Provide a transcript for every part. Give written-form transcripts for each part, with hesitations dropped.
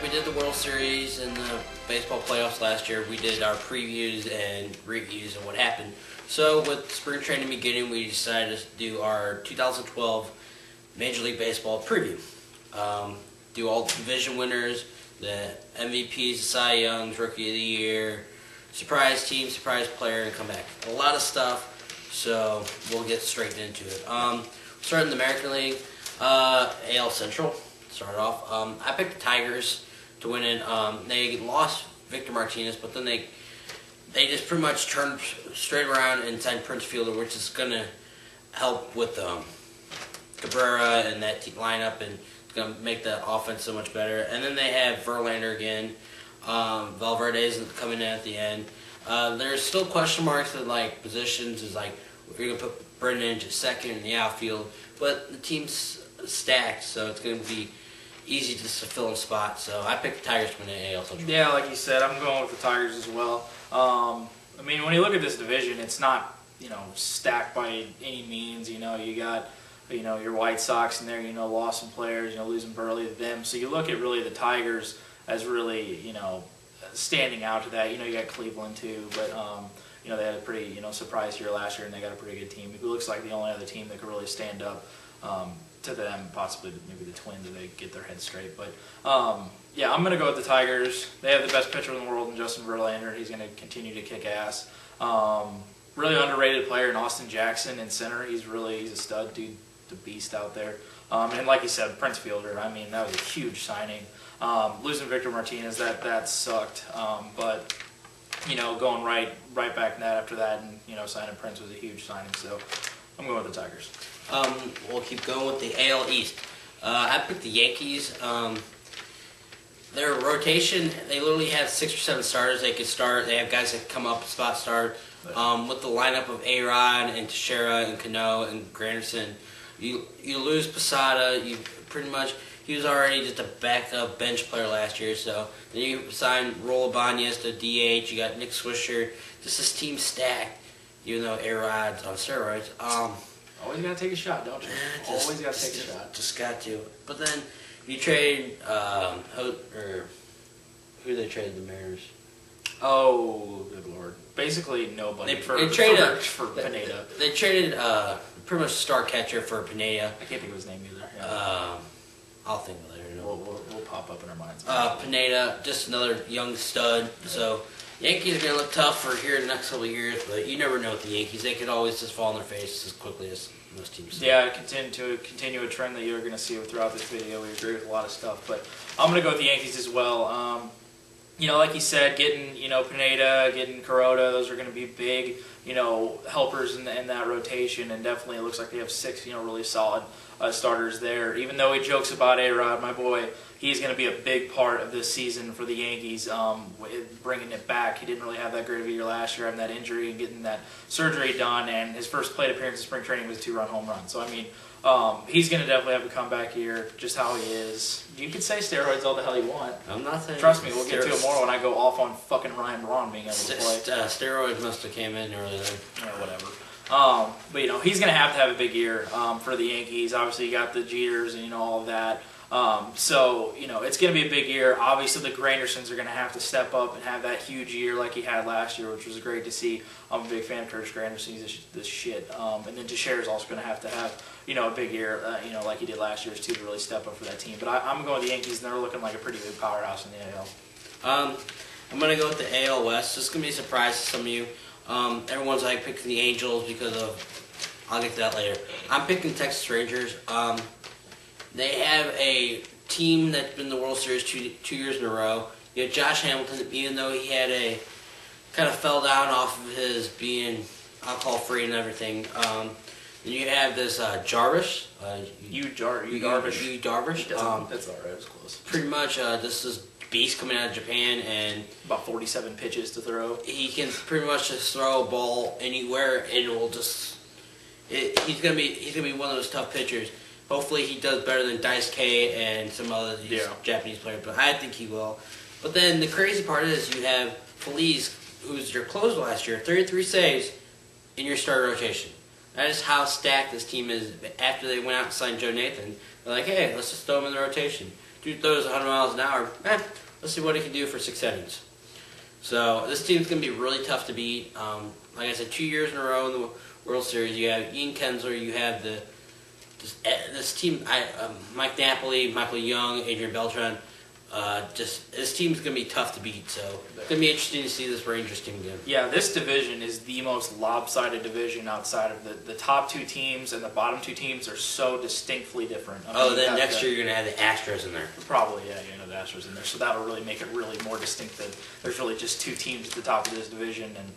we did the World Series and the baseball playoffs last year, we did our previews and reviews of what happened. So with spring training beginning, we decided to do our 2012 Major League Baseball preview. Do all the division winners, the MVPs, the Cy Youngs, Rookie of the Year, surprise team, surprise player, and come back. A lot of stuff, so we'll get straight into it. Starting in the American League, AL Central. Start off. I picked the Tigers to win it. They lost Victor Martinez, but then they just pretty much turned straight around and signed Prince Fielder, which is going to help with Cabrera and that lineup, and it's going to make the offense so much better. And then they have Verlander again. Valverde's coming in at the end. There's still question marks at like positions. Is like we're going to put Brendan into second in the outfield, but the team's stacked, so it's going to be easy to fill in spots. So I picked the Tigers to win the AL Central. Yeah, like you said, I'm going with the Tigers as well. I mean, when you look at this division, it's not, stacked by any means. You got, your White Sox in there, lost some players, losing Burley to them. So you look at really the Tigers as really, standing out to that. You got Cleveland too, but, they had a pretty, surprise year last year, and they got a pretty good team. It looks like the only other team that could really stand up to them, possibly maybe the Twins if they get their heads straight. But yeah, I'm going to go with the Tigers. They have the best pitcher in the world in Justin Verlander. He's going to continue to kick ass. Really underrated player in Austin Jackson in center. He's a stud, dude, the beast out there. And like you said, Prince Fielder. I mean, that was a huge signing. Losing Victor Martinez, that sucked. But going right back in that after that, and signing Prince was a huge signing. So I'm going with the Tigers. We'll keep going with the AL East. I picked the Yankees. Their rotation, they literally have 6 or 7 starters they could start. They have guys that come up and spot start. With the lineup of A-Rod and Teixeira and Cano and Granderson, you lose Posada. You pretty much, he was already just a backup bench player last year. So then you sign Raul Ibanez to DH. You got Nick Swisher. Just this team stacked, even though A-Rod's on steroids. Always got to take a shot, don't you? Always got to take a shot. Just got to. But then you trade, who they traded the Mariners? Oh, good Lord. Basically nobody They for Pineda. They traded pretty much star catcher for Pineda. I can't think of his name either. Yeah. I'll think of it later. We'll pop up in our minds. Pineda, just another young stud. Yeah. So Yankees are going to look tough for here in the next couple of years, but you never know with the Yankees. They could always just fall on their face as quickly as most teams. Yeah, continue a trend that you're going to see throughout this video. We agree with a lot of stuff, but I'm going to go with the Yankees as well. Like you said, getting Pineda, getting Kuroda, those are going to be big helpers in that rotation, and definitely it looks like they have 6 really solid starters there. Even though he jokes about A-Rod, my boy, he's going to be a big part of this season for the Yankees, bringing it back. He didn't really have that great of a year last year, having that injury and getting that surgery done, and his first plate appearance in spring training was a 2-run home run. So, I mean, he's going to definitely have a comeback year, just how he is. You can say steroids all the hell you want. I'm not saying. Trust me, we'll get to it more when I go off on fucking Ryan Braun being able to play. Steroids must have came in earlier. Whatever. But he's going to have a big year for the Yankees. Obviously, you got the Jeters and all of that. So it's going to be a big year. Obviously, the Grandersons are going to have to step up and have that huge year like he had last year, which was great to see. I'm a big fan of Curtis Granderson. He's this shit. And then Teixeira is also going to have a big year, like he did last year too, to really step up for that team. But I'm going with the Yankees, and they're looking like a pretty big powerhouse in the AL. I'm going to go with the AL West. This is going to be a surprise to some of you. Everyone's like picking the Angels because of, I'll get to that later. I'm picking Texas Rangers. They have a team that's been in the World Series two years in a row. You have Josh Hamilton, even though he had kind of fell down off of his being alcohol-free and everything. Then you have this Jarvis. Darvish. Darvish. That's all right. It was close. Pretty much, this is beast coming out of Japan, and about 47 pitches to throw. He can pretty much just throw a ball anywhere, and it will just. He's gonna be one of those tough pitchers. Hopefully, he does better than Dice K and some other Japanese players, but I think he will. But then the crazy part is you have Feliz, who's your closer last year, 33 saves in your starter rotation. That is how stacked this team is. After they went out and signed Joe Nathan, they're like, hey, let's just throw him in the rotation. dude throws 100 miles an hour. Let's see what he can do for 6 innings. So this team's going to be really tough to beat. Like I said, 2 years in a row in the World Series. You have Ian Kinsler. You have this team. Mike Napoli, Michael Young, Adrian Beltran. This team's going to be tough to beat. So it's going to be interesting to see this Rangers team again. Yeah, this division is the most lopsided division outside of the top 2 teams, and the bottom 2 teams are so distinctly different. Then next year you're going to have the Astros in there. Probably, yeah, the Astros in there. So that'll really make it really more distinct that there's really just 2 teams at the top of this division. And,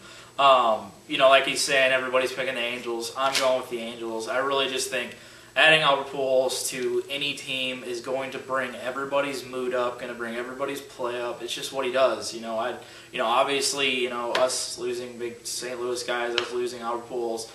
like he's saying, everybody's picking the Angels. I'm going with the Angels. I really just think adding Albert Pujols to any team is going to bring everybody's mood up, going to bring everybody's play up. It's just what he does. Obviously, us losing big St. Louis guys, us losing Albert Pujols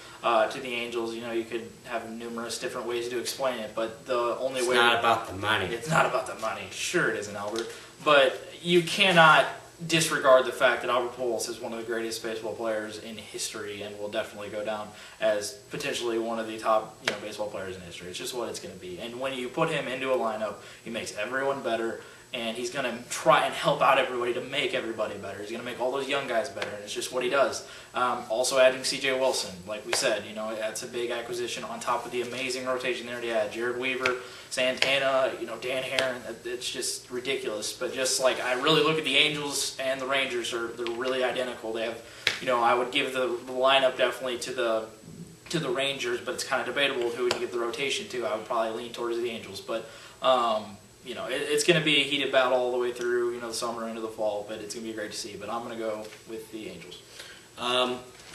to the Angels, you could have numerous different ways to explain it. But the only way... It's not about the money. It's not about the money. Sure it isn't, Albert. But you cannot disregard the fact that Albert Pujols is one of the greatest baseball players in history and will definitely go down as potentially one of the top baseball players in history. It's just what it's going to be. And when you put him into a lineup, he makes everyone better, and he's going to try and help out everybody to make everybody better. He's going to make all those young guys better, and it's just what he does. Also adding C.J. Wilson, like we said, that's a big acquisition on top of the amazing rotation they already had. Jared Weaver, Santana, Dan Herron, it's just ridiculous. But just like I really look at the Angels and the Rangers, they're really identical. They have, I would give the lineup definitely to the Rangers, but it's kind of debatable who would you give the rotation to. I would probably lean towards the Angels, but it's going to be a heated battle all the way through, the summer into the fall, but it's going to be great to see. But I'm going to go with the Angels.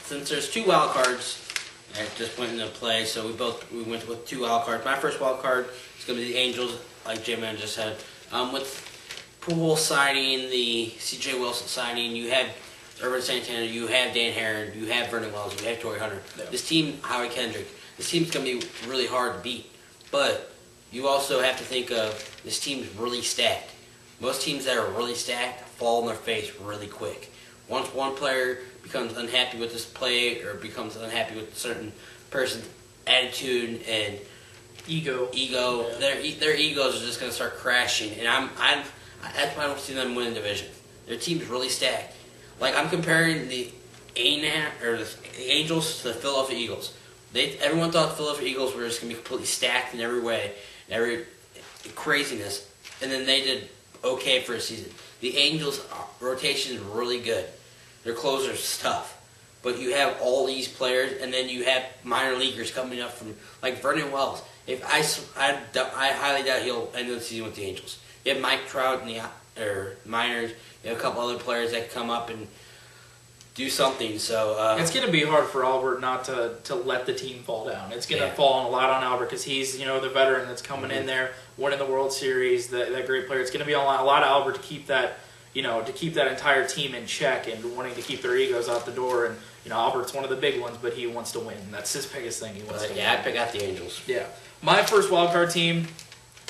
Since there's 2 wild cards that just went into play, so we went with 2 wild cards. My first wild card is going to be the Angels, like Jman just said. With Pujols signing, the C.J. Wilson signing, you have Urban Santana, you have Dan Herron, you have Vernon Wells, you have Torrey Hunter. Yeah. This team, Howie Kendrick, this team's going to be really hard to beat. But you also have to think of this team's really stacked. Most teams that are really stacked fall on their face really quick. Once one player becomes unhappy with this play or becomes unhappy with a certain person's attitude and ego, yeah. their egos are just going to start crashing. And that's why I don't see them win the division. Their team's really stacked. Like I'm comparing the Angels to the Philadelphia Eagles. Everyone thought the Philadelphia Eagles were just going to be completely stacked in every way, every craziness, and then they did okay for a season. The Angels' rotation is really good. Their closer's tough. But you have all these players, and then you have minor leaguers coming up from, like Vernon Wells. I highly doubt he'll end the season with the Angels. You have Mike Trout in the minors. You have a couple other players that come up and do something. So it's going to be hard for Albert not to let the team fall down. It's going to fall a lot on Albert because he's the veteran that's coming in there, winning the World Series, that great player. It's going to be a lot of Albert to keep that entire team in check and wanting to keep their egos out the door. And Albert's one of the big ones, but he wants to win. That's his biggest thing. He wants to win. I pick out the Angels. Yeah, my first wildcard team,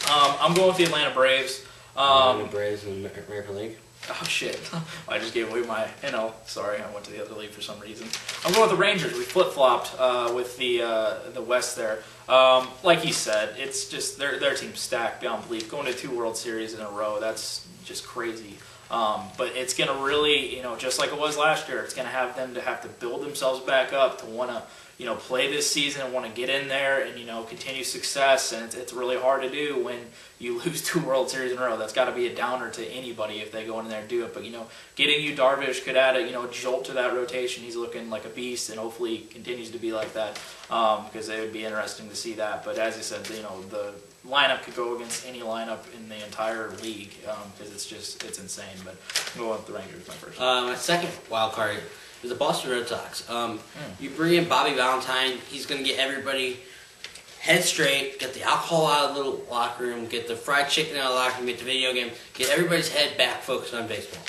I'm going with the Atlanta Braves. Atlanta Braves in the American League. Oh shit! I just gave away my Sorry, I went to the other league for some reason. I'm going with the Rangers. We flip flopped with the West there. Like he said, it's just their team's stacked beyond belief. Going to 2 World Series in a row, that's just crazy. But it's going to really, just like it was last year, it's going to have them to have to build themselves back up to want to, play this season and want to get in there and, continue success. And it's really hard to do when you lose 2 World Series in a row. That's got to be a downer to anybody if they go in there and do it. But, getting you Darvish could add a jolt to that rotation. He's looking like a beast, and hopefully he continues to be like that because it would be interesting to see that. But as you said, the lineup could go against any lineup in the entire league because it's insane. But I'm going with the Rangers my first. My second wild card is the Boston Red Sox. You bring in Bobby Valentine, he's going to get everybody head straight, get the alcohol out of the locker room, get the fried chicken out of the locker room, get the video game, get everybody's head back focused on baseball.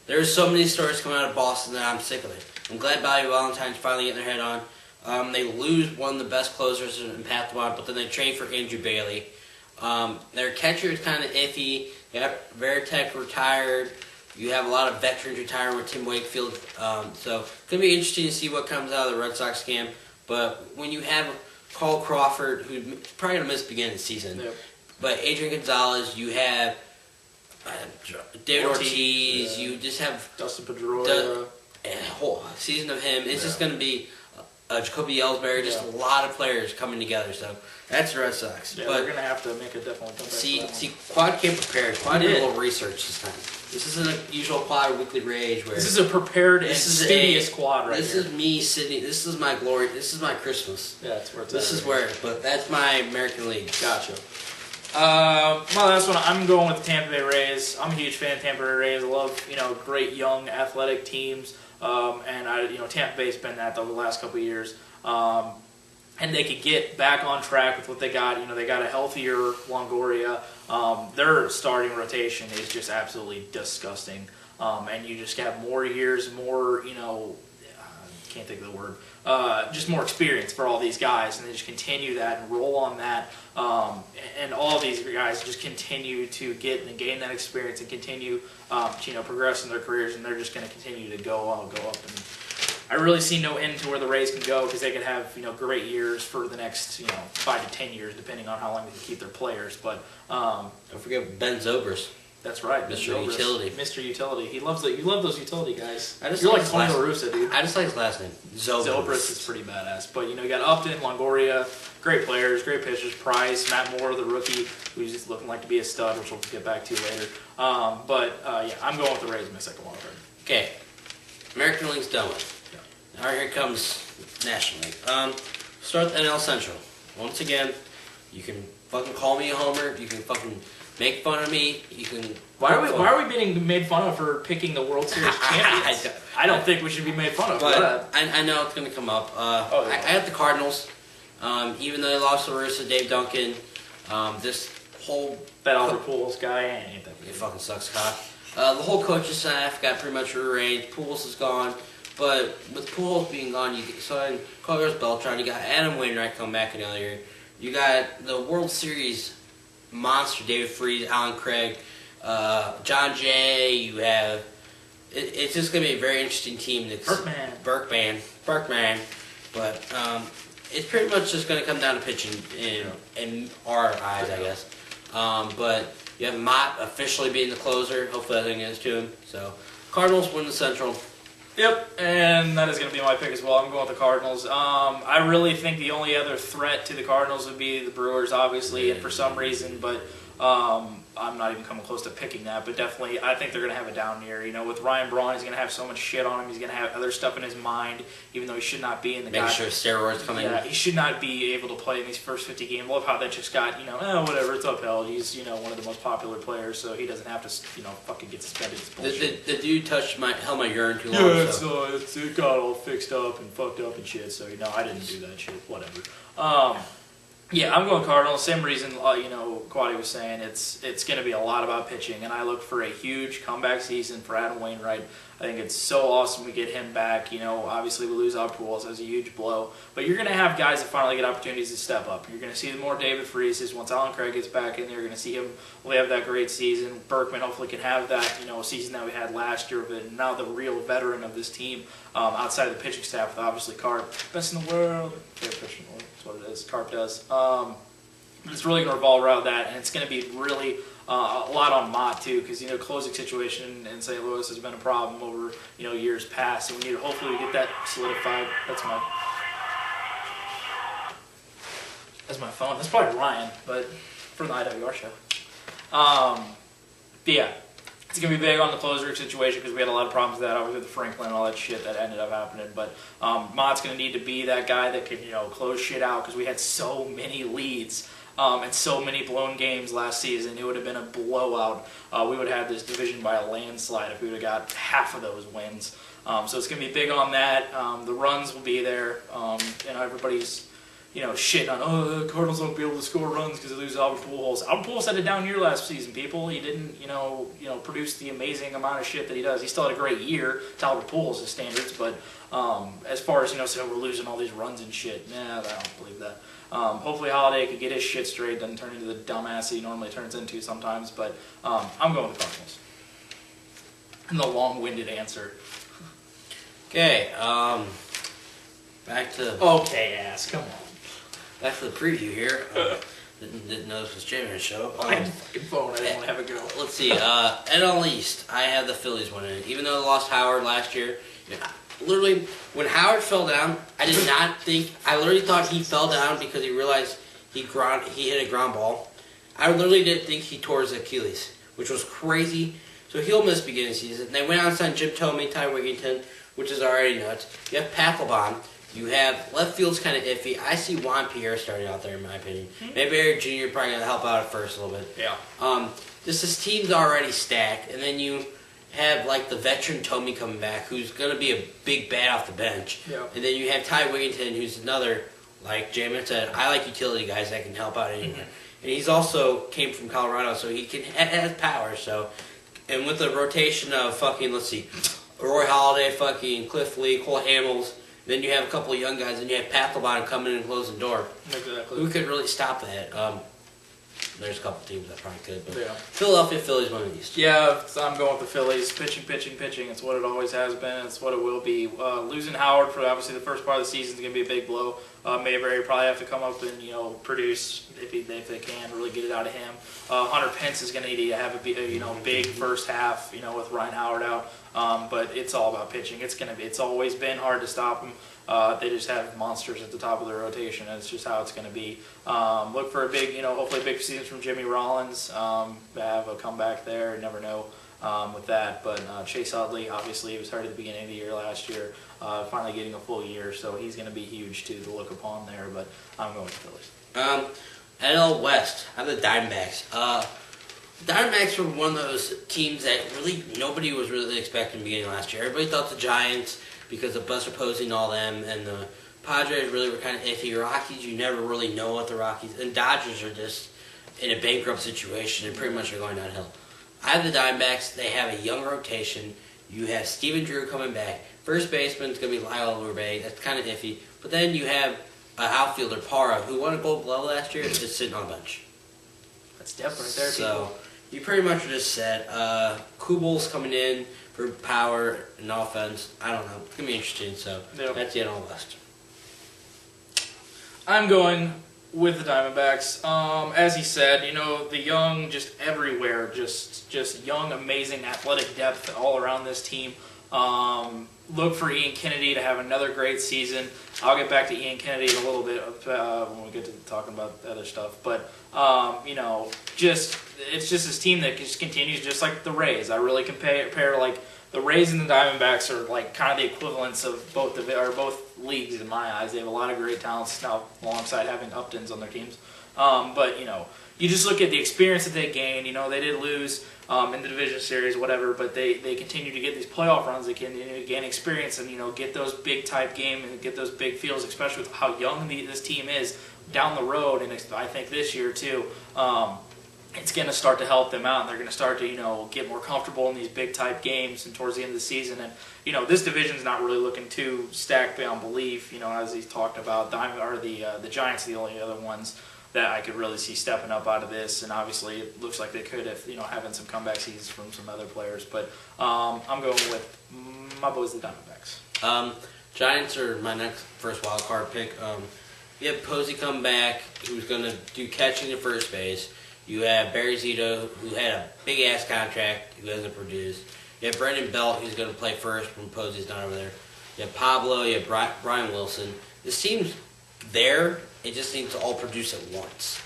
There's so many stories coming out of Boston that I'm sick of it. I'm glad Bobby Valentine's finally getting their head on. They lose one of the best closers in Pat Dwan, but then they trade for Andrew Bailey. Their catcher is kind of iffy. You have Veritek retired. You have a lot of veterans retiring with Tim Wakefield. So it's going to be interesting to see what comes out of the Red Sox camp. But when you have Carl Crawford, who's probably going to miss the beginning of the season, But Adrian Gonzalez, you have David Ortiz, yeah. you just have Dustin Pedroia. A whole season of him. It's just going to be Jacoby Ellsbury, just a lot of players coming together. So that's the Red Sox. Yeah, but they're going to have to make a definitely comeback. See, Quad came prepared. Quad did a little research this time. This isn't a usual Quad weekly rage where this is a prepared and studious Quad right this here. This is me sitting. This is my glory. This is my Christmas. Yeah, that's where it's This at is right where. But that's my American League. Gotcha. My last one, I'm going with the Tampa Bay Rays. I'm a huge fan of Tampa Bay Rays. I love, great young athletic teams. And Tampa Bay's been that over the last couple of years. And they could get back on track with what they got. They got a healthier Longoria. Their starting rotation is just absolutely disgusting. And you just have more years, more, can't think of the word, just more experience for all these guys, and they just continue that and roll on that. And all these guys just continue to get and gain that experience and continue, to progress in their careers, and they're just going to continue to go up. And I really see no end to where the Rays can go because they could have, great years for the next, 5 to 10 years, depending on how long they can keep their players. But don't forget Ben Zobrist. That's right, Mr. Utility. Mr. Utility. You love those utility guys. You're like Tony La Russa, dude. I just like his last name. Zobrist is pretty badass. But you got Upton, Longoria, great players, great pitchers. Price, Matt Moore, the rookie, who's just looking like to be a stud, which we'll get back to later. I'm going with the Rays in my second wild card. Okay, American League's done with. Yeah. All right, here comes National League. Start with NL Central. Once again, you can fucking call me a homer. You can fucking make fun of me. You can. Why are we being made fun of for picking the World Series champions? I don't think we should be made fun of for that. I know it's going to come up. I had the Cardinals. Even though they lost to Larissa, Dave Duncan, this whole that Albert Pujols guy ain't that good. It fucking sucks, cock. The whole coaching staff got pretty much rearranged. Pujols is gone, but with Pujols being gone, you signed Carlos Beltran. You got Adam Wainwright come back another year. You got the World Series monster David Freese, Alan Craig, John Jay. You have it's just gonna be a very interesting team. Berkman. But it's pretty much just gonna come down to pitching in our eyes, I guess. But you have Mott officially being the closer. Hopefully that thing is to him. So Cardinals win the Central. Yep, and that is going to be my pick as well. I'm going with the Cardinals. I really think the only other threat to the Cardinals would be the Brewers, obviously, and for some reason, but I'm not even coming close to picking that. But definitely, I think they're going to have a down year. With Ryan Braun, he's going to have so much shit on him. He's going to have other stuff in his mind, even though he should not be in the. Make sure steroids come in. Yeah, he should not be able to play in these first 50 games. Love how that just got, whatever, it's upheld. He's, one of the most popular players, so he doesn't have to, fucking get suspended. It's bullshit. The dude held my urine too long. Yeah, it got all fixed up and fucked up and shit, so, I didn't do that shit. Whatever. Yeah, I'm going Cardinals. Same reason, Quaddy was saying, it's going to be a lot about pitching, and I look for a huge comeback season for Adam Wainwright. I think it's so awesome we get him back. Obviously we lose out Pujols as a huge blow, but you're going to have guys that finally get opportunities to step up. You're going to see more David Freeses once Alan Craig gets back in there. You're going to see him really have that great season. Berkman hopefully can have that season that we had last year, but now the real veteran of this team outside of the pitching staff with obviously Carp, best in the world. Favorite pitcher in the world. That's what it is. Carp does. It's really going to revolve around that, and it's going to be really a lot on Mott too, because closing situation in St. Louis has been a problem over years past, and we need to hopefully get that solidified. That's my phone. That's probably Ryan, but for the IWR show. But yeah, it's gonna be big on the closer situation because we had a lot of problems with that, obviously with Franklin and all that shit that ended up happening. But Mott's gonna need to be that guy that can close shit out because we had so many leads. And so many blown games last season. It would have been a blowout. We would have had this division by a landslide if we would have got half of those wins. So it's going to be big on that. The runs will be there. Everybody's shitting on, the Cardinals won't be able to score runs because they lose Albert Pujols. Albert Pujols had a down year last season, people. He didn't, produce the amazing amount of shit that he does. He still had a great year to Albert Pujols' standards, but as far as, so we're losing all these runs and shit, I don't believe that. Hopefully Holiday could get his shit straight, doesn't turn into the dumbass he normally turns into sometimes, but I'm going with the Cardinals. And the long-winded answer. Okay, back to... Okay, ass, come on. Back to the preview here. Didn't know this was Jman's show. I had the fucking phone. I didn't want to have a go. Let's see. NL East, I have the Phillies winning. Even though they lost Howard last year, literally, when Howard fell down, I did not think. I literally thought he fell down because he realized he hit a ground ball. I literally didn't think he tore his Achilles, which was crazy. So he'll miss beginning of the season. They went out and signed Jim Thome, Ty Wigginton, which is already nuts. You have Papelbon. You have left field's kind of iffy. I see Juan Pierre starting out there, in my opinion. Maybe Eric Jr. probably going to help out at first a little bit. Yeah. Just his team's already stacked, and then you have like the veteran Thome coming back, who's going to be a big bat off the bench. Yeah. And then you have Ty Wigginton, who's another, like Jman said, I like utility guys that can help out anywhere. And he's also came from Colorado, so he has power. So, and with the rotation of fucking, let's see, Roy Halladay, fucking Cliff Lee, Cole Hamels. Then you have a couple of young guys, and you have Papelbon coming in and closing the door. Exactly. Who could really stop that? There's a couple teams that probably could, but yeah. Philadelphia Phillies won the East. Yeah, I'm going with the Phillies. Pitching. It's what it always has been. It's what it will be. Losing Howard for obviously the first part of the season is going to be a big blow. Mayberry probably have to come up and produce if they can really get it out of him. Hunter Pence is going to need to have a big first half with Ryan Howard out. But it's all about pitching. It's always been hard to stop them. They just have monsters at the top of their rotation, and it's just how it's going to be. Look for a big, hopefully a big season from Jimmy Rollins. Have a comeback there. You never know with that. But Chase Utley, obviously, he was hurt at the beginning of the year last year. Finally getting a full year, so he's going to be huge too to look upon there. But I'm going with the Phillies. NL West, I have the Diamondbacks. Diamondbacks were one of those teams that really nobody was really expecting beginning last year. Everybody thought the Giants, because of Buster Posey and all them, and the Padres really were kind of iffy. Rockies, you never really know what the Rockies, and Dodgers are just in a bankrupt situation and pretty much are going downhill. I have the Diamondbacks. They have a young rotation. You have Steven Drew coming back. First baseman is going to be Lyle Lurbay. That's kind of iffy. But then you have an outfielder, Parra, who won a Gold Glove last year, is sitting on the bench. That's depth right there, So you pretty much are just set. Kubal's coming in for power and offense. I don't know. It's going to be interesting. So That's the NL West. I'm going with the Diamondbacks. As he said, the young, just everywhere, just young, amazing athletic depth all around this team. Look for Ian Kennedy to have another great season. I'll get back to Ian Kennedy in a little bit when we get to talking about other stuff. But, it's just this team that just continues just like the Rays. I really compare like the Rays and the Diamondbacks are like kind of the equivalents of both leagues in my eyes. They have a lot of great talents now alongside having Uptons on their teams. But, you just look at the experience that they gained. They did lose in the division series, whatever, but they continue to get these playoff runs. They continue to gain experience and, get those big type games and get those big fields, especially with how young this team is down the road. And I think this year, too, it's going to start to help them out. And they're going to start to, get more comfortable in these big type games and towards the end of the season. And, this division's not really looking too stacked beyond belief, as he's talked about. The Giants are the only other ones that I could really see stepping up out of this, and obviously it looks like they could if having some comeback seasons from some other players. But I'm going with my boys, the Diamondbacks. Giants are my next first wild card pick. You have Posey come back, who's going to do catching at first base. You have Barry Zito, who had a big ass contract, who hasn't produced. You have Brendan Belt, who's going to play first when Posey's not over there. You have Pablo. You have Brian Wilson. This team's there. It just needs to all produce at once.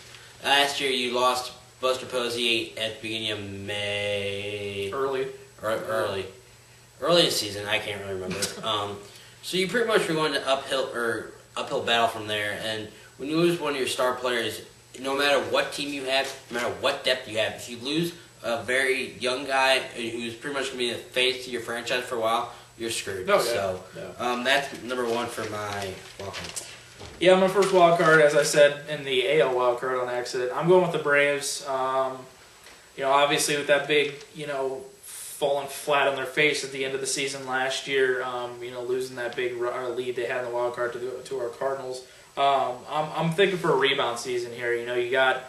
Last year, you lost Buster Posey at the beginning of May. Early in the season. I can't really remember. So you pretty much are going to uphill battle from there. And when you lose one of your star players, no matter what team you have, no matter what depth you have, if you lose a very young guy who's pretty much going to be the face to your franchise for a while, you're screwed. Oh, yeah. So that's number one for my welcome. Yeah, my first wild card, as I said, in the AL wild card on accident. I'm going with the Braves. Obviously with that big, falling flat on their face at the end of the season last year, losing that big lead they had in the wild card to our Cardinals. I'm thinking for a rebound season here. You got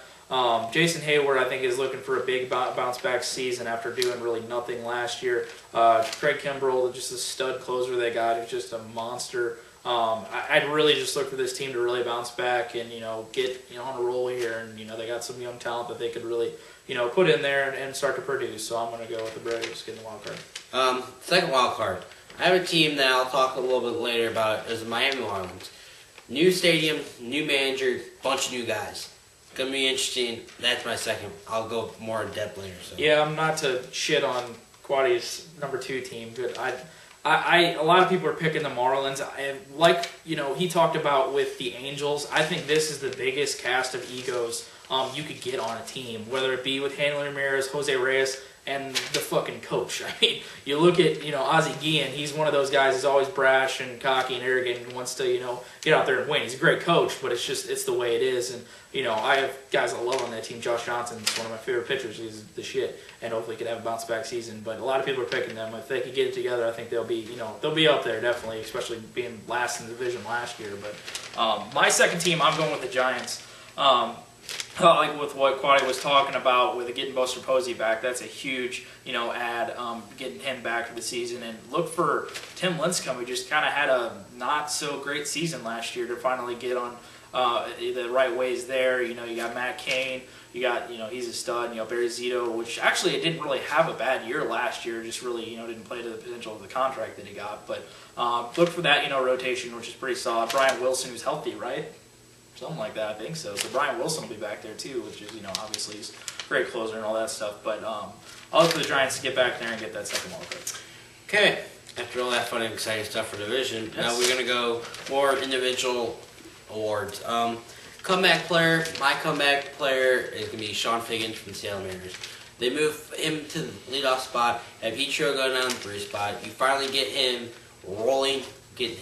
Jason Hayward, I think, is looking for a big bounce back season after doing really nothing last year. Craig Kimbrell, just a stud closer they got, who's just a monster. I'd really just look for this team to really bounce back and get on a roll here, and they got some young talent that they could really put in there and start to produce. So I'm going to go with the Braves getting the wild card. Second wild card. I have a team that I'll talk a little bit later about is the Miami Marlins. New stadium, new manager, bunch of new guys. It's going to be interesting. That's my second. I'll go more in depth later. So. Yeah, I'm not to shit on Quaddy's number 2 team, but a lot of people are picking the Marlins. He talked about with the Angels, I think this is the biggest cast of egos you could get on a team, whether it be with Hanley Ramirez, Jose Reyes, and the fucking coach. I mean, you look at, Ozzie Guillen, he's one of those guys who's always brash and cocky and arrogant and wants to, get out there and win. He's a great coach, but it's the way it is. And, I have guys I love on that team. Josh Johnson's one of my favorite pitchers. He's the shit, and hopefully could have a bounce-back season. But a lot of people are picking them. If they could get it together, I think they'll be up there, definitely, especially being last in the division last year. But my second team, I'm going with the Giants. Like with what Quaddy was talking about with getting Buster Posey back, that's a huge, add, getting him back for the season. And look for Tim Lincecum, who just kind of had a not-so-great season last year, to finally get on the right ways there. You got Matt Cain, you got, he's a stud, Barry Zito, which actually didn't really have a bad year last year, just really, didn't play to the potential of the contract that he got. But look for that, rotation, which is pretty solid. Brian Wilson, who's healthy, right? Something like that, I think so. So Brian Wilson will be back there too, which is, obviously he's a great closer and all that stuff. But I'll look for the Giants to get back there and get that second wild card. Okay, after all that fun and exciting stuff for division, yes. Now we're going to go more individual awards. Comeback player, my comeback player is going to be Sean Figgins from the Seattle Mariners. They move him to the leadoff spot, have Ichiro go down the 3 spot. You finally get him rolling, getting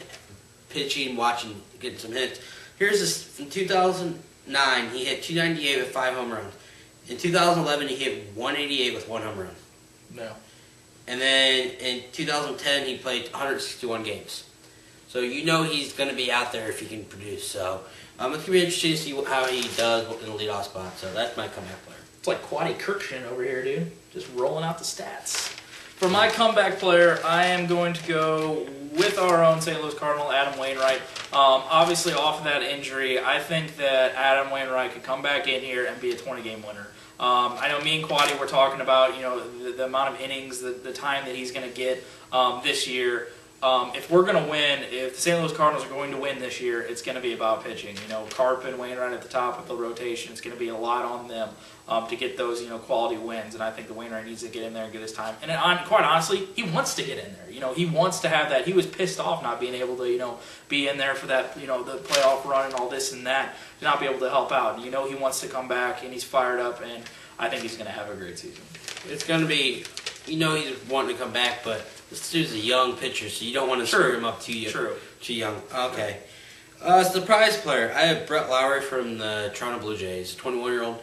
pitching, watching, getting some hits. Here's this from 2009. He hit 298 with 5 home runs. In 2011, he hit 188 with 1 home run. No. And then in 2010, he played 161 games. So he's going to be out there if he can produce. So it's going to be interesting to see how he does in the leadoff spot. So that's my comeback player. It's like Quaddy Kirkshin over here, dude. Just rolling out the stats. For my comeback player, I am going to go with our own St. Louis Cardinal, Adam Wainwright. Obviously, off of that injury, I think that Adam Wainwright could come back in here and be a 20-game winner. I know me and Quaddy were talking about, the amount of innings, the time that he's going to get this year. If we're going to win, if the St. Louis Cardinals are going to win this year, it's going to be about pitching. Carp and Wainwright at the top of the rotation. It's going to be a lot on them to get those, quality wins. And I think the Wainwright needs to get in there and get his time. And quite honestly, he wants to get in there. He wants to have that. He was pissed off not being able to, be in there for that, the playoff run and all this and that, to not be able to help out. And, he wants to come back, and he's fired up, and I think he's going to have a great season. It's going to be, he's wanting to come back, but this dude's a young pitcher, so you don't want to screw him up too young. Okay. Surprise player. I have Brett Lowry from the Toronto Blue Jays, 21-year-old.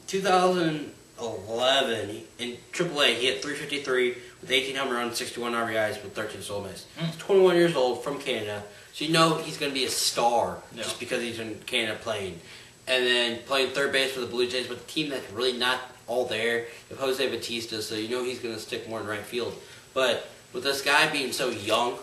2011, in AAA, he hit 353 with 18 home runs, 61 RBIs with 13 stolen bases. He's 21 years old, from Canada, so he's going to be a star just because he's in Canada playing. And then playing third base for the Blue Jays with a team that's really not all there. If Jose Bautista, so he's going to stick more in right field. But with this guy being so young,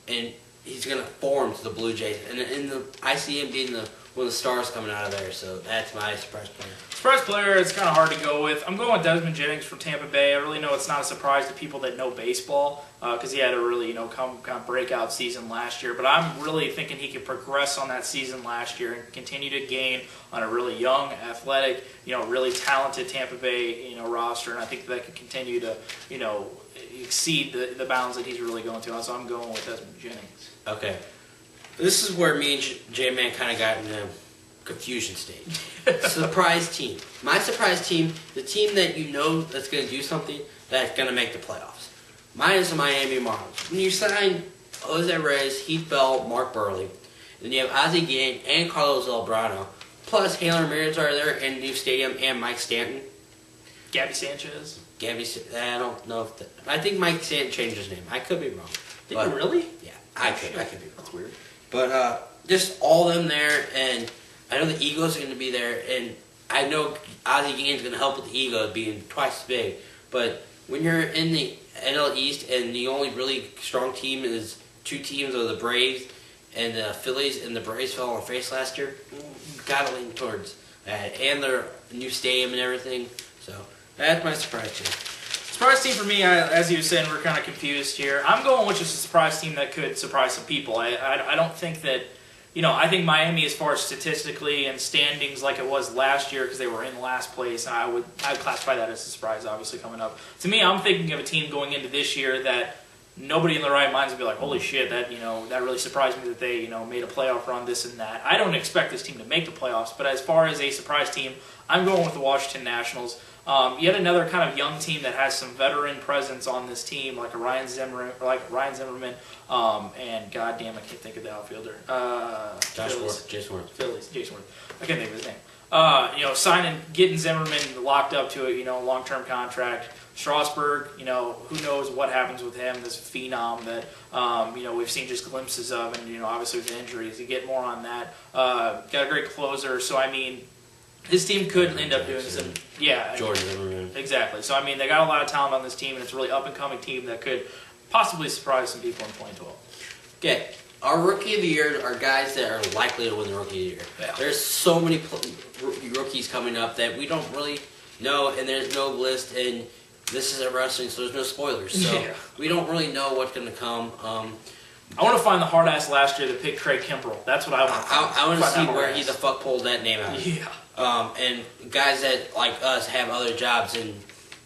and he's going to form to the Blue Jays, and I see him being one of the stars coming out of there. So that's my surprise player. Surprise player, it's kind of hard to go with. I'm going with Desmond Jennings from Tampa Bay. I really know it's not a surprise to people that know baseball because he had a really kind of breakout season last year. But I'm really thinking he could progress on that season last year and continue to gain on a really young, athletic, really talented Tampa Bay roster. And I think that could continue to exceed the bounds that he's really going to. So I'm going with Desmond Jennings. Okay. This is where me and Jman kind of got in a confusion stage. Surprise team. My surprise team, the team that that's going to do something that's going to make the playoffs. Mine is the Miami Marlins. When you sign Jose Reyes, Heath Bell, Mark Burley, then you have Ozzie Guillen and Carlos Zambrano, plus Hanley Ramirez are there in the new stadium, and Mike Stanton. Gabby Sanchez. I don't know if I think Mike Stanton changed his name. I could be wrong. Did you really? Yeah, I could be wrong. That's weird. But just all of them there, and I know the Eagles are going to be there, and I know Ozzie Guillen's going to help with the Eagles being twice as big. But when you're in the NL East and the only really strong team is 2 teams of the Braves and the Phillies and the Braves fell on their face last year. Gotta lean towards that, and their new stadium and everything. So that's my surprise team. Surprise team for me, as you were saying, we're kind of confused here. I'm going with just a surprise team that could surprise some people. I don't think that, I think Miami, as far as statistically and standings like it was last year because they were in last place, I'd classify that as a surprise, obviously, coming up. To me, I'm thinking of a team going into this year that nobody in their right minds would be like, holy shit, that really surprised me that they made a playoff run, this and that. I don't expect this team to make the playoffs, but as far as a surprise team, I'm going with the Washington Nationals. Yet another kind of young team that has some veteran presence on this team, like Ryan Zimmerman, and goddamn, I can't think of the outfielder. Jason Worth. Phillies, Jason Worth. I can't think of his name. Getting Zimmerman locked up to a long-term contract. Strasburg, who knows what happens with him? This phenom that we've seen just glimpses of, and obviously with the injuries, you get more on that. Got a great closer, so I mean. His team could end up doing some, Jordan Zimmerman. Exactly. So I mean, they got a lot of talent on this team, and it's a really up and coming team that could possibly surprise some people in 2012. Okay, our rookie of the year are guys that are likely to win the rookie of the year. Yeah. There's so many rookies coming up that we don't really know, and there's no list, and this isn't wrestling, so there's no spoilers. So we don't really know what's going to come. I want to find the hard ass last year that picked Craig Kimbrell. That's what I want to find. I want to see where he the fuck pulled that name out. Yeah. And guys that, like us, have other jobs, and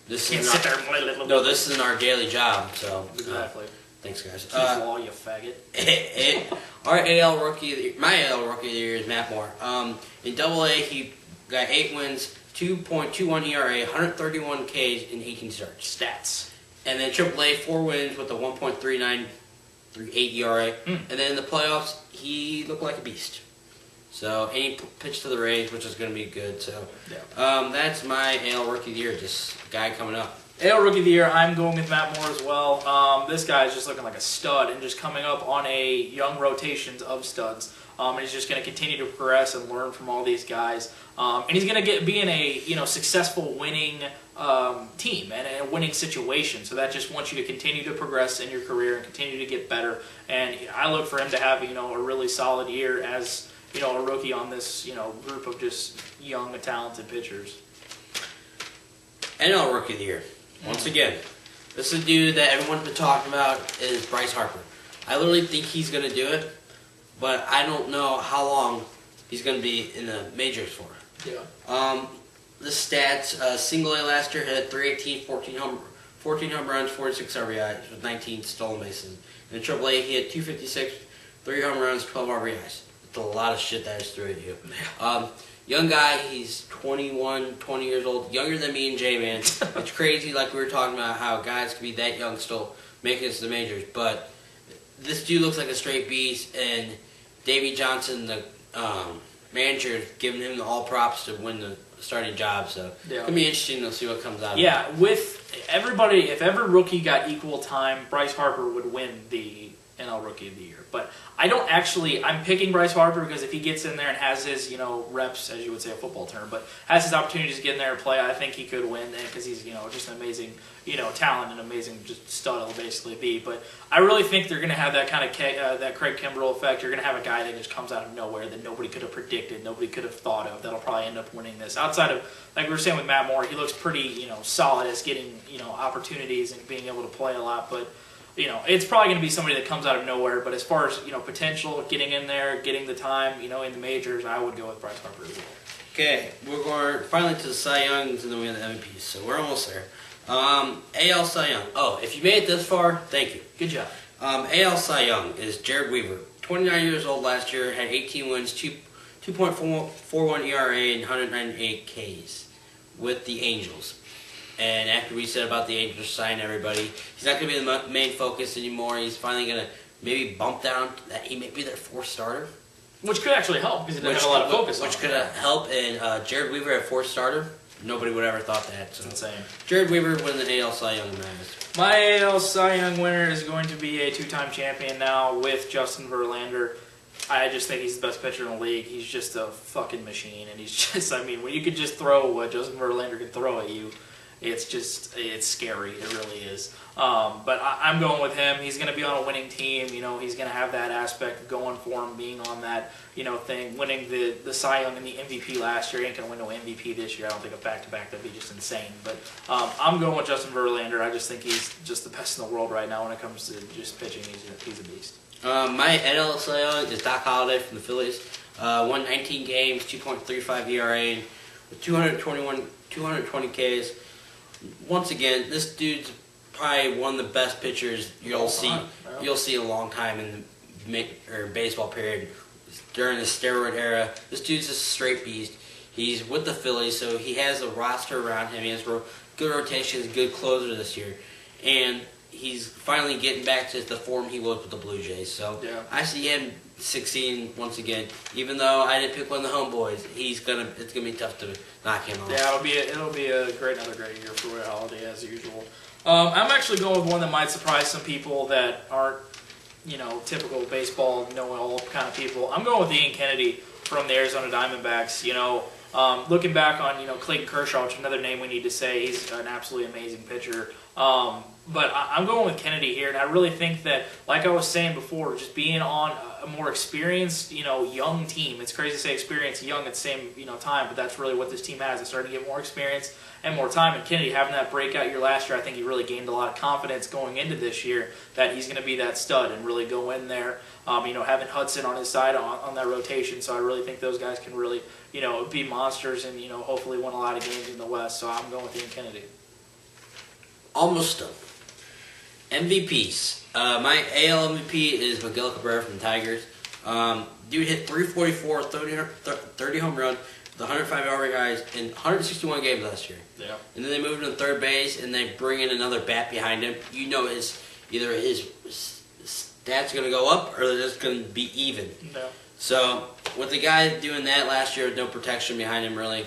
this Can't is sit there and play little. no, this isn't our daily job. So exactly. Thanks, guys. Keith Law, you faggot. Our AL rookie, my AL rookie of the year is Matt Moore. In Double-A, he got 8 wins, 2.21 ERA, 131 Ks in 18 starts. Stats. And then Triple-A, 4 wins with a 1.3938 ERA. And then in the playoffs, he looked like a beast. So, and he pitched to the Rays, which is going to be good. So, that's my AL Rookie of the Year, this guy coming up. AL Rookie of the Year, I'm going with Matt Moore as well. This guy is just looking like a stud and just coming up on a young rotations of studs. And he's just going to continue to progress and learn from all these guys. And he's going to be in a successful winning team and a winning situation. So that just wants you to continue to progress in your career and continue to get better. And I look for him to have a really solid year as a rookie on this group of just young, talented pitchers. NL Rookie of the Year. Once again, this is a dude that everyone's been talking about is Bryce Harper. I literally think he's going to do it, but I don't know how long he's going to be in the majors for. Yeah. The stats, single A last year had 318, 14 home runs, 46 RBIs with 19 stolen bases. In Triple A, he had 256, 3 home runs, 12 RBIs. That's a lot of shit that I just threw at you. Young guy, he's 20 years old, younger than me and Jman. It's crazy, like we were talking about, how guys can be that young still making it to the majors. But this dude looks like a straight beast, and Davey Johnson, the manager, is giving him all props to win the starting job. So it's going to be interesting to see what comes out of it. Yeah, with everybody, if every rookie got equal time, Bryce Harper would win the NL Rookie of the Year. But I don't actually, I'm picking Bryce Harper because if he gets in there and has his, reps, as you would say, a football term, but has his opportunities to get in there and play, I think he could win because he's, just an amazing, talent and amazing just stud he'll basically be. But I really think they're going to have that kind of, that Craig Kimbrell effect. You're going to have a guy that just comes out of nowhere that nobody could have predicted, nobody could have thought of, that'll probably end up winning this. Outside of, like we were saying with Matt Moore, he looks pretty, solid as getting, opportunities and being able to play a lot, but it's probably going to be somebody that comes out of nowhere. But as far as, potential, getting in there, getting the time, in the majors, I would go with Bryce Harper as well. Okay, we're going finally to the Cy Youngs, and then we have the MVPs, so we're almost there. AL Cy Young. Oh, if you made it this far, thank you. Good job. AL Cy Young is Jared Weaver. 29 years old last year, had 18 wins, 2.41 ERA, and 198 Ks with the Angels. And after we said about the Angels signing everybody, he's not going to be the main focus anymore. He's finally going to maybe bump down that he may be their 4th starter. Which could actually help because he doesn't have a lot of focus on Which could help. And Jared Weaver at 4th starter, nobody would ever thought that. So. That's insane. Jared Weaver win the AL Cy Young Matters. My AL Cy Young winner is going to be a 2-time champion now with Justin Verlander. I just think he's the best pitcher in the league. He's just a fucking machine. And he's just, when you could just throw what Justin Verlander could throw at you, it's scary. It really is. But I'm going with him. He's going to be on a winning team. You know, he's going to have that aspect going for him, being on that, you know, thing, winning the Cy Young and the MVP last year. He ain't going to win no MVP this year. I don't think a back-to-back, that'd be just insane. But I'm going with Justin Verlander. I just think he's just the best in the world right now when it comes to just pitching. He's a beast. My NL Cy Young is Doc Holliday from the Phillies. Won 19 games, 2.35 ERA, with 220 Ks. Once again, this dude's probably one of the best pitchers you'll see in a long time in the baseball period. During the steroid era, this dude's a straight beast. He's with the Phillies, so he has a roster around him. He has good rotations, good closer this year, and he's finally getting back to the form he was with the Blue Jays. So yeah. I see him succeeding once again. Even though I didn't pick one of the homeboys, it's gonna be tough to knock him off. Yeah, it'll be another great year for Holiday as usual. I'm actually going with one that might surprise some people that aren't, you know, typical baseball know-it-all kind of people. I'm going with Ian Kennedy from the Arizona Diamondbacks. You know, looking back on, you know, Clayton Kershaw, which is another name we need to say. He's an absolutely amazing pitcher. But I'm going with Kennedy here, and I really think that, like I was saying before, just being on a more experienced, you know, young team. It's crazy to say experienced, young at the same, you know, time, but that's really what this team has. It's starting to get more experience and more time. And Kennedy having that breakout year last year, I think he really gained a lot of confidence going into this year that he's going to be that stud and really go in there. You know, having Hudson on his side on that rotation, so I really think those guys can really, you know, be monsters and, you know, hopefully win a lot of games in the West. So I'm going with Ian Kennedy. Almost done. MVPs. My AL MVP is Miguel Cabrera from the Tigers. Dude hit 344, 30 home runs, with 105 RBIs in 161 games last year. Yeah. And then they moved him to third base, and they bring in another bat behind him. You know, either his stats going to go up or they're just going to be even. No. So with the guy doing that last year with no protection behind him, really,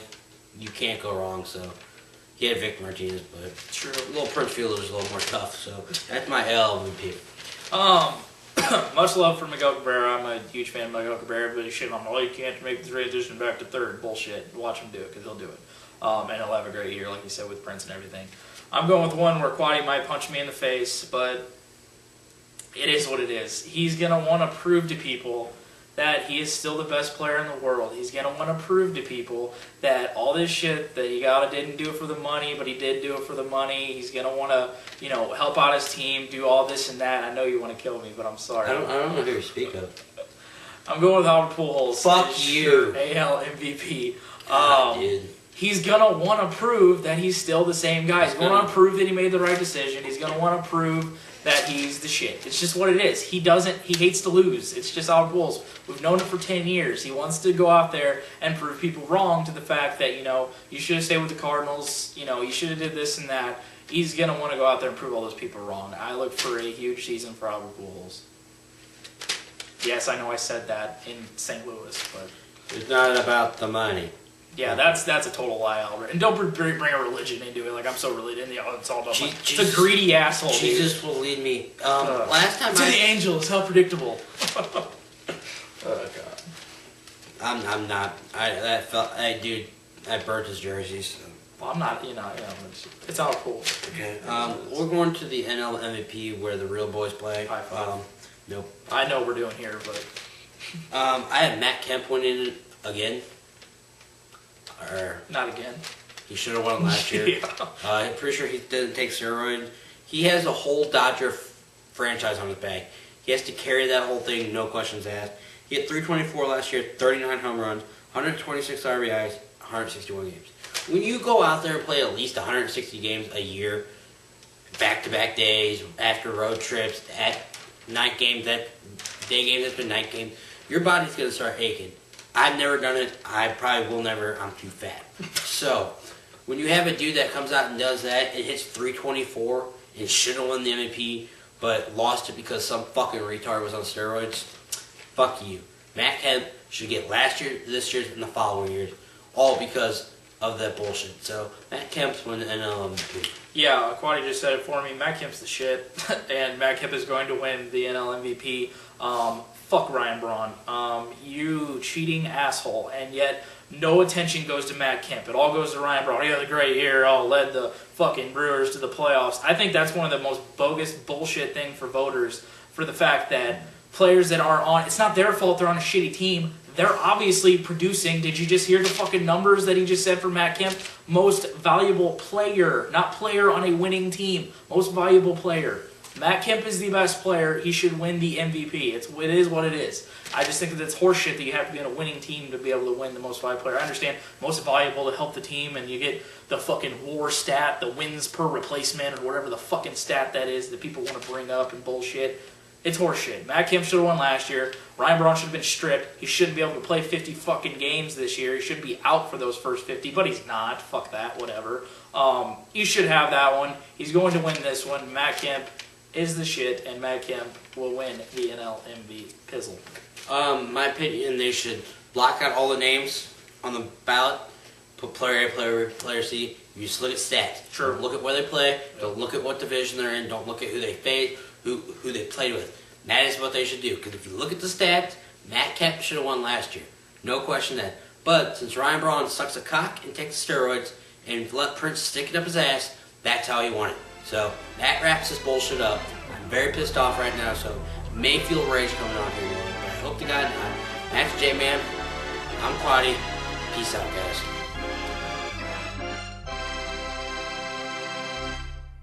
you can't go wrong. So. He had Victor Martinez, but True. Little Prince Fielder is a little more tough, so that's my L MVP. Much love for Miguel Cabrera. I'm a huge fan of Miguel Cabrera, but he's shit on, you can't make the transition back to third. Bullshit. Watch him do it, because he'll do it. And he'll have a great year, like you said, with Prince and everything. I'm going with one where Quaddy might punch me in the face, but it is what it is. He's going to want to prove to people that he is still the best player in the world. He's going to want to prove to people that all this shit that he didn't do it for the money, but he did do it for the money. He's going to want to, you know, help out his team, do all this and that. I know you want to kill me, but I'm sorry. I don't know who you speak of. I'm going with Albert Pujols. Fuck you. AL MVP. Dude. He's going to want to prove that he's still the same guy. He's going to want to prove that he made the right decision. He's going to want to prove that he's the shit. It's just what it is. He hates to lose. It's just Albert Pujols. We've known it for 10 years. He wants to go out there and prove people wrong to the fact that, you know, you should have stayed with the Cardinals. You know, you should have did this and that. He's going to want to go out there and prove all those people wrong. I look for a huge season for Albert Pujols. Yes, I know I said that in St. Louis, but it's not about the money. Yeah, that's a total lie, Albert. And don't bring a religion into it. Like, I'm so religious. It's all about money. It's a greedy asshole, Jesus dude. will lead me. Last time to the angels. How predictable. Oh God. I'm not. Dude, I burnt his jersey. So. Well, I'm not. You know, it's all cool. Okay. We're going to the NL MVP where the real boys play. High five. Nope. I know we're doing here, but I have Matt Kemp winning it again. Or not again. He should have won last year. Yeah. I'm pretty sure he didn't take steroids. He has a whole Dodger franchise on his back. He has to carry that whole thing, no questions asked. He hit 324 last year, 39 home runs, 126 RBIs, 161 games. When you go out there and play at least 160 games a year, back-to-back days, after road trips, at night games, at day games, after night games, your body's going to start aching. I've never done it. I probably will never. I'm too fat. So, when you have a dude that comes out and does that, it hits 324 and should have won the MVP, but lost it because some fucking retard was on steroids, fuck you. Matt Kemp should get last year, this year, and the following years, all because of that bullshit. So, Matt Kemp's winning the NL MVP. Yeah, Quaddy just said it for me. Matt Kemp's the shit, and Matt Kemp is going to win the NL MVP. Fuck Ryan Braun. You cheating asshole. And yet, no attention goes to Matt Kemp. It all goes to Ryan Braun. He had a great year. Led the fucking Brewers to the playoffs. I think that's one of the most bogus bullshit thing for voters, for the fact that players that are on, it's not their fault they're on a shitty team. They're obviously producing. Did you just hear the fucking numbers that he just said for Matt Kemp? Most valuable player, not player on a winning team. Most valuable player. Matt Kemp is the best player. He should win the MVP. It is what it is. I just think that it's horseshit that you have to be on a winning team to be able to win the most valuable player. I understand most valuable to help the team, and you get the fucking WAR stat, the wins per replacement, or whatever the fucking stat that is that people want to bring up and bullshit. It's horseshit. Matt Kemp should have won last year. Ryan Braun should have been stripped. He shouldn't be able to play 50 fucking games this year. He should be out for those first 50, but he's not. Fuck that, whatever. You should have that one. He's going to win this one. Matt Kemp is the shit, and Matt Kemp will win the NL MVP Pizzle. My opinion, they should block out all the names on the ballot, put player A, player B, player C. You just look at stats. Sure. Don't look at where they play. Don't look at what division they're in. Don't look at who they faced, who they played with. That is what they should do. Because if you look at the stats, Matt Kemp should have won last year. No question that. But since Ryan Braun sucks a cock and takes steroids and let Prince stick it up his ass, that's how he won it. So that wraps this bullshit up. I'm very pissed off right now, so may feel rage coming on here. But I hope to God not. That's Jman. I'm Quaddy. Peace out, guys.